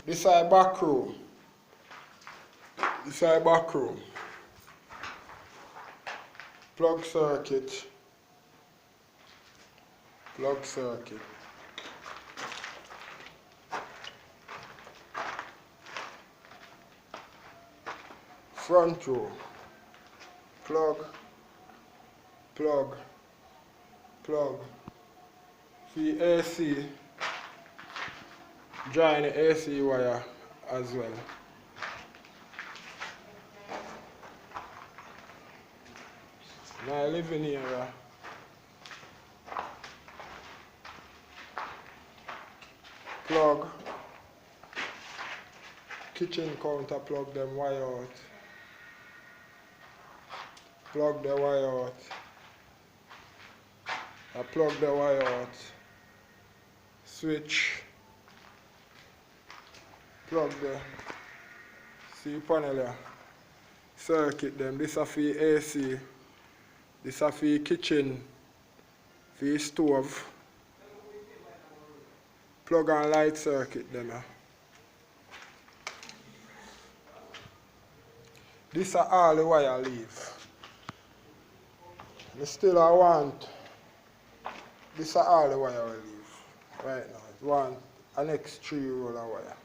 This is a back room. This is a back room. Plug circuit. Plug circuit. Front row. Plug. Plug. Plug. See AC. Join the AC wire as well. Now living area. Plug. Kitchen counter, plug them wire out. Plug the wire out. I plug the wire out. Switch. Plug the see panel here. Circuit them. This is for AC. This is for kitchen. For stove. Plug and light circuit them here. This is all the wire leave. I still want. This is all the wire I leave right now. I want an next 3 roll of wire.